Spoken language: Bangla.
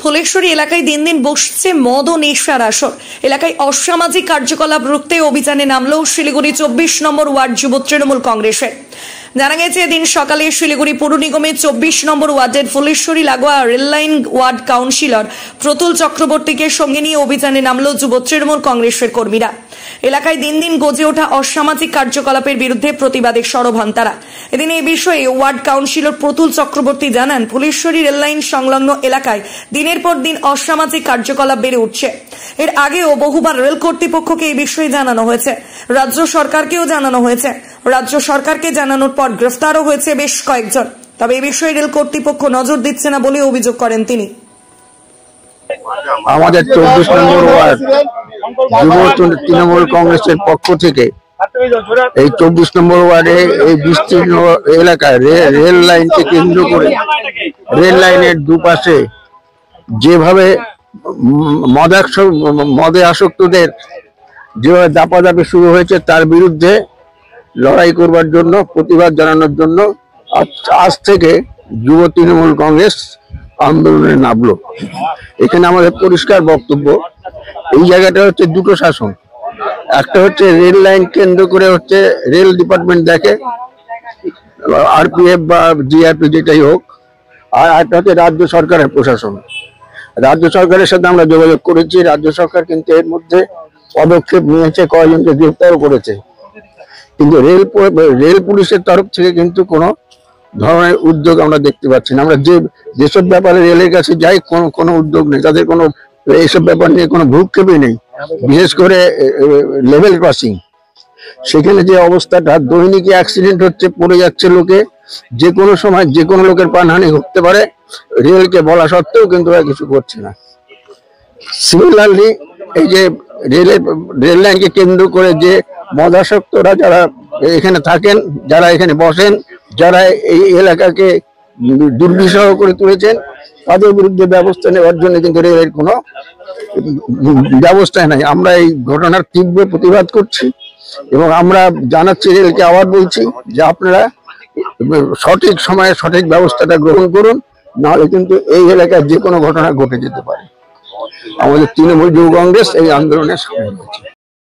ফুলেশ্বরী এলাকায় দিন দিন বসছে মদ ও নেশার আসর। এলাকায় অসামাজিক কার্যকলাপ রুখতে অভিযানে নামলো শিলিগুড়ি 24 নম্বর ওয়ার্ড যুব তৃণমূল কংগ্রেসের। জানা গেছে দিন সকালে শিলিগুড়ি পৌর নিগমের 24 নম্বর ওয়ার্ডের ফুলেশ্বরী লাগোয়া রেললাইন ওয়ার্ড কাউন্সিলর প্রতুল চক্রবর্তীকে সঙ্গে নিয়ে অভিযানে নামলো যুব তৃণমূল কংগ্রেসের কর্মীরা। এলাকায় দিন দিন গজে ওঠা অসামাজিক কার্যকলাপের বিরুদ্ধে প্রতিবাদে সরব হন তারা। এদিন এই বিষয়ে ওয়ার্ড কাউন্সিলর প্রতুল চক্রবর্তী জানান, ফুলেশ্বরী রেললাইন সংলগ্ন এলাকায় দিনের পর দিন অসামাজিক কার্যকলাপ বেড়ে উঠছে। এর আগেও বহুবার রেল কর্তৃপক্ষকে এই বিষয়ে জানানো হয়েছে, রাজ্য সরকারকেও জানানো হয়েছে। রাজ্য সরকারকে জানানোর পর গ্রেফতারও হয়েছে বেশ কয়েকজন। তবে এই বিষয়ে রেল কর্তৃপক্ষ নজর দিচ্ছে না বলে অভিযোগ করেন তিনি। আমাদের 24 নম্বর ওয়ার্ড যুব তৃণমূল কংগ্রেসের পক্ষ থেকে এই 24 নম্বর ওয়ার্ডে এই বিস্তীর্ণ এলাকায় রেল লাইনকে কেন্দ্র করে রেল লাইনের দুপাশে যেভাবে মদে আসক্তদের যেভাবে দাপাদাপি শুরু হয়েছে তার বিরুদ্ধে লড়াই করবার জন্য, প্রতিবাদ জানানোর জন্য আজ থেকে যুব তৃণমূল কংগ্রেস আন্দোলনে নামলো। এখানে আমাদের পরিষ্কার বক্তব্য, এই জায়গাটা হচ্ছে দুটো শাসন। একটা হচ্ছে রেল লাইন কেন্দ্র করে হচ্ছে রেল ডিপার্টমেন্ট দেখে, আরপিএফ বা জিআরপি যেটাই হোক, আর একটা হচ্ছে রাজ্য সরকারের প্রশাসন। রাজ্য সরকারের সাথে আমরা যোগাযোগ করেছি, রাজ্য সরকার কিন্তু এর মধ্যে পদক্ষেপ নিয়েছে, কয়েকজনকে গ্রেফতারও করেছে, কিন্তু রেল পুলিশের তরফ থেকে কিন্তু কোনো ধরনের উদ্যোগ আমরা দেখতে পাচ্ছি না। আমরা যেসব ব্যাপারে রেলের কাছে যাই কোনো উদ্যোগ নেই, তাদের কোনো এইসব ব্যাপার নিয়ে কোনো ভ্রুক্ষেপই নেই। বিশেষ করে লেভেল ক্রসিং, সেখানে যে অবস্থাটা, দৈনিক অ্যাক্সিডেন্ট হচ্ছে, পড়ে যাচ্ছে লোকে, যে কোনো সময় যে কোনো লোকের প্রাণহানি ঘটতে পারে, রেলকে বলা সত্ত্বেও কিন্তু ওরা কিছু করছে না। সিমিলারলি এই যে রেল লাইনকে কেন্দ্র করে যে মদাসক্তরা যারা এখানে থাকেন, যারা এখানে বসেন, যারা এই এলাকাকে দুর্বিষহ করে তুলেছেন, তাদের বিরুদ্ধে ব্যবস্থা নেওয়ার জন্য কিন্তু রেলের কোনো ব্যবস্থা নাই। আমরা এই ঘটনার তীব্র প্রতিবাদ করছি এবং আমরা জানাচ্ছি রেলকে, আবার বলছি যে আপনারা সঠিক সময়ে সঠিক ব্যবস্থাটা গ্রহণ করুন, নাহলে কিন্তু এই এলাকায় যে কোনো ঘটনা ঘটে যেতে পারে। আমাদের তৃণমূল যুব কংগ্রেস এই আন্দোলনে সামিল হয়েছে।